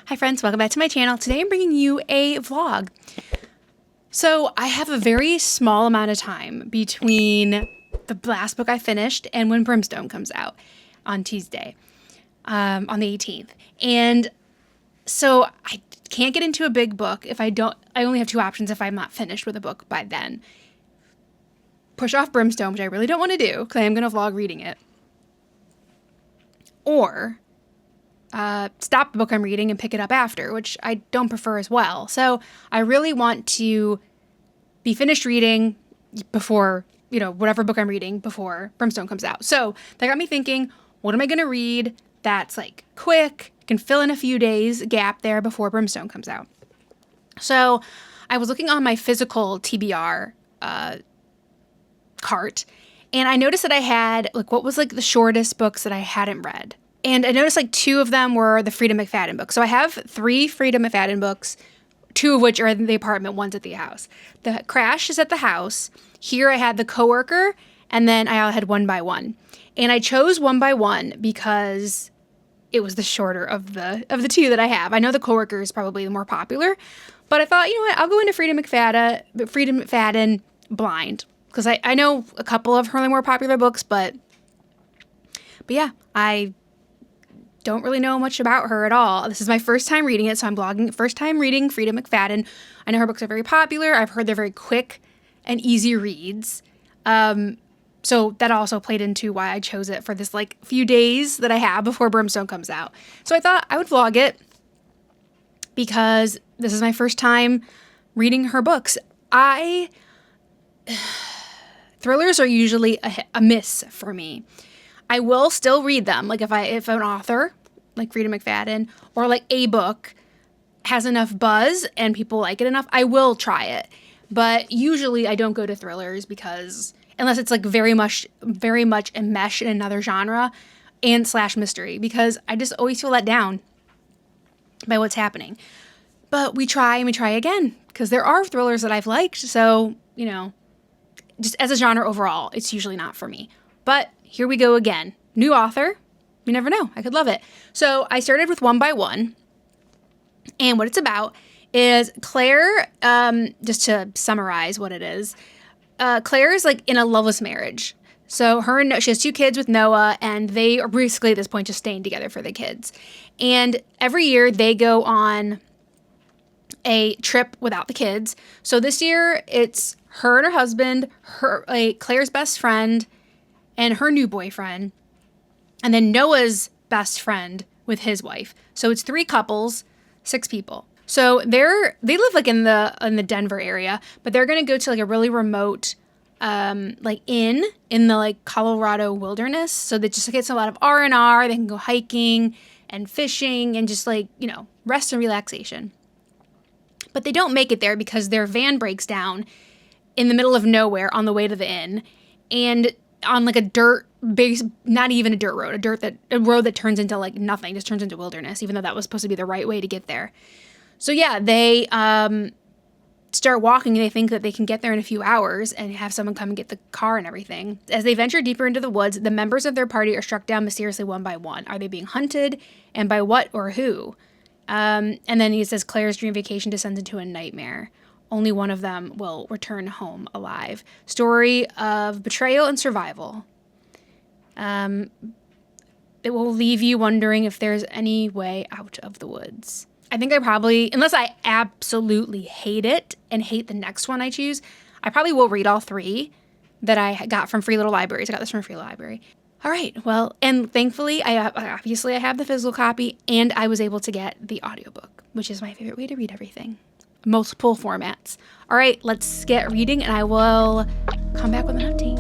Hi friends, welcome back to my channel. Today I'm bringing you a vlog. So I have a very small amount of time between the last book I finished and when Brimstone comes out on Tuesday, on the 18th. And so I can't get into a big book if I only have two options if I'm not finished with a book by then. Push off Brimstone, which I really don't want to do because I am going to vlog reading it. Or stop the book I'm reading and pick it up after, which I don't prefer as well. So I really want to be finished reading before, whatever book I'm reading before Brimstone comes out. So that got me thinking, what am I going to read that's like quick, can fill in a few days gap there before Brimstone comes out. So I was looking on my physical TBR cart, and I noticed that I had what was the shortest books that I hadn't read. And I noticed two of them were the Freida McFadden books. So I have 3 Freida McFadden books, 2 of which are in the apartment, one's at the house. The Crash is at the house. Here I had The Coworker, and then I had One by One. And I chose One by One because it was the shorter of the 2 that I have. I know The Coworker is probably the more popular, but I thought, I'll go into Freida McFadden blind. Because I know a couple of her more popular books, but yeah, I don't really know much about her at all. This is my first time reading it, so I'm vlogging. First time reading Freida McFadden. I know her books are very popular. I've heard they're very quick and easy reads. So that also played into why I chose it for this few days that I have before Brimstone comes out. So I thought I would vlog it because this is my first time reading her books. Thrillers are usually a miss for me. I will still read them. If an author, like Freida McFadden, or a book has enough buzz and people like it enough, I will try it. But usually I don't go to thrillers because, unless it's very much enmeshed in another genre and / mystery, because I just always feel let down by what's happening. But we try and we try again because there are thrillers that I've liked. So, just as a genre overall, it's usually not for me. But here we go again. New author. You never know. I could love it. So I started with One by One. And what it's about is Claire, just to summarize what it is, Claire is in a loveless marriage. So she has 2 kids with Noah, and they are basically at this point just staying together for the kids. And every year they go on a trip without the kids. So this year it's her and her husband, Claire's best friend, and her new boyfriend, and then Noah's best friend with his wife. So it's 3 couples, 6 people. So they live in the Denver area, but they're gonna go to a really remote inn in the Colorado wilderness. So that just gets a lot of R&R. They can go hiking and fishing and just rest and relaxation. But they don't make it there because their van breaks down in the middle of nowhere on the way to the inn, and on a dirt base, not even a dirt road, a road that turns into nothing, just turns into wilderness, even though that was supposed to be the right way to get there. So yeah, they start walking, and they think that they can get there in a few hours and have someone come and get the car and everything. As they venture deeper into the woods, the members of their party are struck down mysteriously one by one. Are they being hunted, and by what or who? And then he says Claire's dream vacation descends into a nightmare. Only one of them will return home alive. Story of betrayal and survival. It will leave you wondering if there's any way out of the woods. I think I probably, unless I absolutely hate it and hate the next one I choose, I probably will read all 3 that I got from Free Little Libraries. I got this from Free Library. All right, well, and thankfully, I have the physical copy, and I was able to get the audiobook, which is my favorite way to read everything. Multiple formats. All right, let's get reading, and I will come back with an update.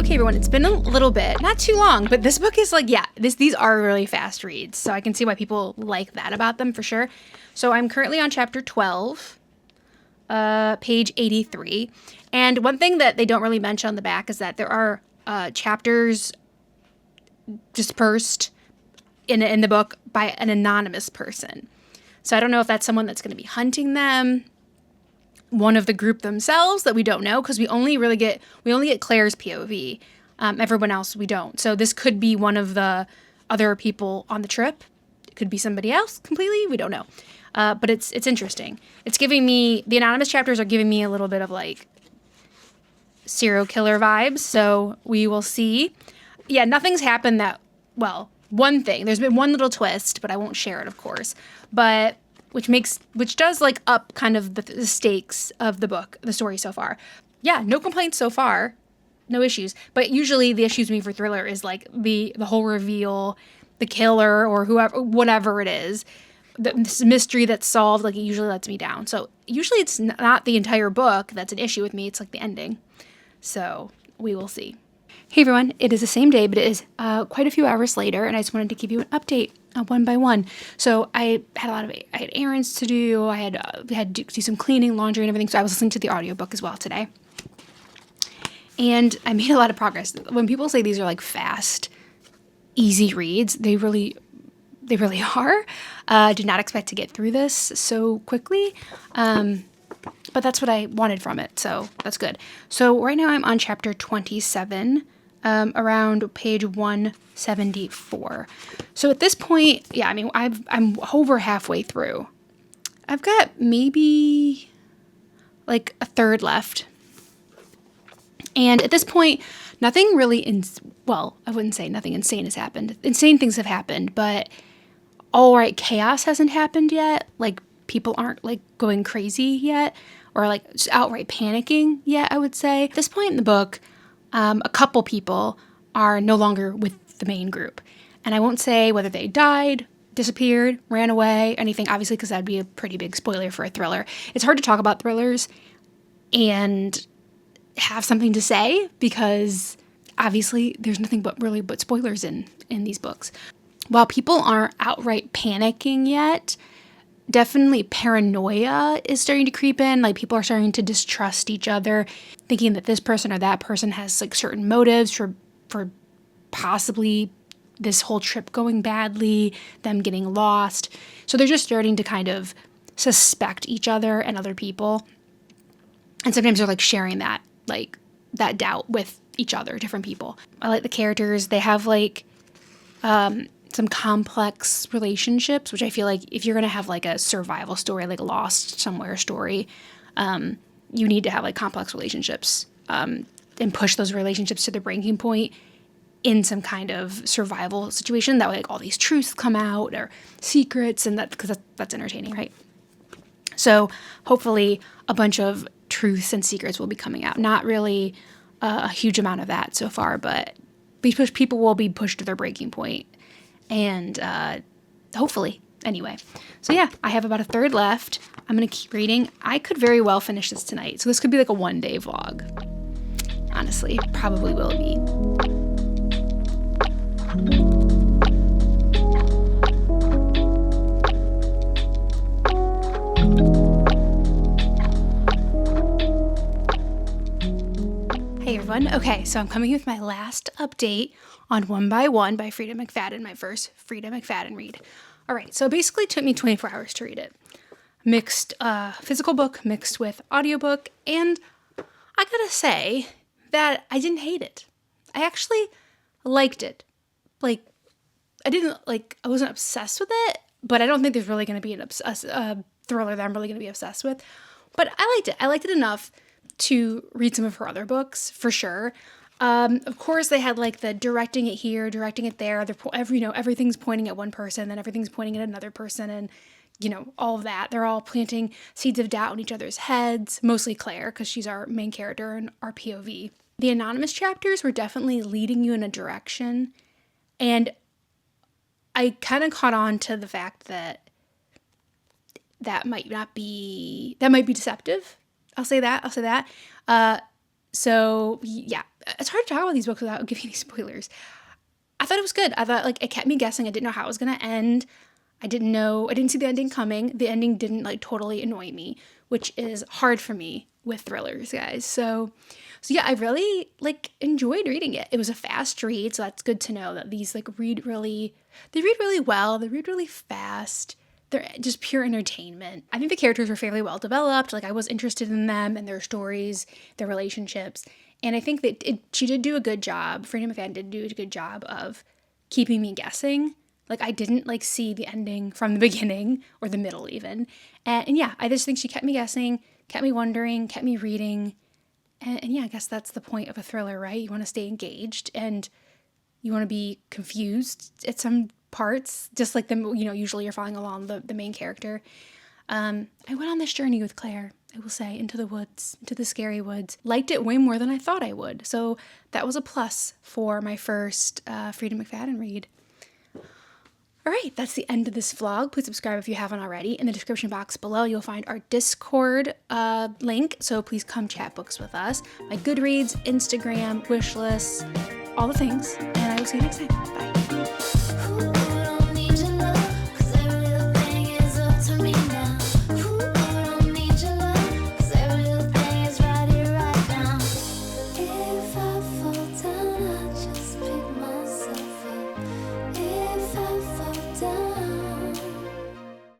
Okay, everyone, it's been a little bit, not too long, but this book is these are really fast reads, so I can see why people like that about them for sure. So I'm currently on chapter 12. Page 83. And one thing that they don't really mention on the back is that there are chapters dispersed in the book by an anonymous person. So I don't know if that's someone that's going to be hunting them, one of the group themselves that we don't know, because we only get Claire's POV. Everyone else we don't. So this could be one of the other people on the trip. It could be somebody else completely. We don't know. But it's interesting. It's giving me, the anonymous chapters are giving me a little bit of like serial killer vibes. So we will see. Yeah, nothing's happened that, well, one thing. There's been one little twist, but I won't share it, of course. But which does like up kind of the stakes of the book, the story so far. Yeah, no complaints so far. No issues. But usually the issues with me for thriller is like the whole reveal, the killer or whoever, whatever it is, this mystery that's solved, like it usually lets me down. So usually it's not the entire book that's an issue with me. It's like the ending. So we will see. Hey everyone, it is the same day, but it is quite a few hours later, and I just wanted to give you an update one by one. So I had errands to do. I had to do some cleaning, laundry, and everything. So I was listening to the audiobook as well today, and I made a lot of progress. When people say these are like fast, easy reads, they really are. Did not expect to get through this so quickly. But that's what I wanted from it, so that's good. So right now I'm on chapter 27, around page 174. So at this point, yeah, I mean, I'm over halfway through. I've got maybe like a third left. And at this point, nothing really, well, I wouldn't say nothing insane has happened. Insane things have happened, but all right, chaos hasn't happened yet. Like, people aren't like going crazy yet, or like just outright panicking yet, I would say. At this point in the book, a couple people are no longer with the main group. And I won't say whether they died, disappeared, ran away, anything, obviously, because that'd be a pretty big spoiler for a thriller. It's hard to talk about thrillers and have something to say because obviously there's nothing but spoilers in these books. While people aren't outright panicking yet, definitely paranoia is starting to creep in. Like, people are starting to distrust each other, thinking that this person or that person has like certain motives for possibly this whole trip going badly, them getting lost. So they're just starting to kind of suspect each other and other people. And sometimes they're like sharing that doubt with each other, different people. I like the characters. They have like some complex relationships, which I feel like if you're going to have like a survival story, like a Lost Somewhere story, you need to have like complex relationships and push those relationships to the breaking point in some kind of survival situation. That way, like all these truths come out or secrets, and because that's entertaining, right? So hopefully a bunch of truths and secrets will be coming out. Not really a huge amount of that so far, but people will be pushed to their breaking point. And hopefully, anyway. So yeah, I have about a third left. I'm going to keep reading. I could very well finish this tonight. So this could be like a one-day vlog. Honestly, probably will be. Hey everyone. Okay, so I'm coming with my last update on One by One by Freida McFadden, my first Freida McFadden read. All right, so it basically took me 24 hours to read it. Mixed physical book mixed with audiobook, and I gotta say that I didn't hate it. I actually liked it. Like, I wasn't obsessed with it, but I don't think there's really going to be a thriller that I'm really going to be obsessed with. But I liked it. I liked it enough to read some of her other books, for sure. Of course, they had like the directing it here, directing it there. Everything's pointing at one person, then everything's pointing at another person, and all of that. They're all planting seeds of doubt in each other's heads. Mostly Claire, because she's our main character and our POV. The anonymous chapters were definitely leading you in a direction, and I kind of caught on to the fact that might be deceptive. I'll say that. So yeah, it's hard to talk about these books without giving any spoilers. I thought it was good. I thought it kept me guessing. I didn't know how it was going to end. I didn't see the ending coming. The ending didn't totally annoy me, which is hard for me with thrillers, guys. So yeah, I really enjoyed reading it. It was a fast read, so that's good to know that these read really well. They read really fast. they're just pure entertainment. I think the characters were fairly well developed. Like, I was interested in them and their stories, their relationships. And I think that she did do a good job. Freida McFadden did do a good job of keeping me guessing. Like, I didn't like see the ending from the beginning or the middle even. And yeah, I just think she kept me guessing, kept me wondering, kept me reading. And yeah, I guess that's the point of a thriller, right? You want to stay engaged and you want to be confused at some parts, just like usually you're following along the main character. I went on this journey with Claire, I will say, into the woods, into the scary woods. Liked it way more than I thought I would. So that was a plus for my first Freida McFadden read. All right, that's the end of this vlog. Please subscribe if you haven't already. In the description box below, you'll find our Discord link, so please come chat books with us. My Goodreads, Instagram, wish list, all the things, and I will see you next time. Bye.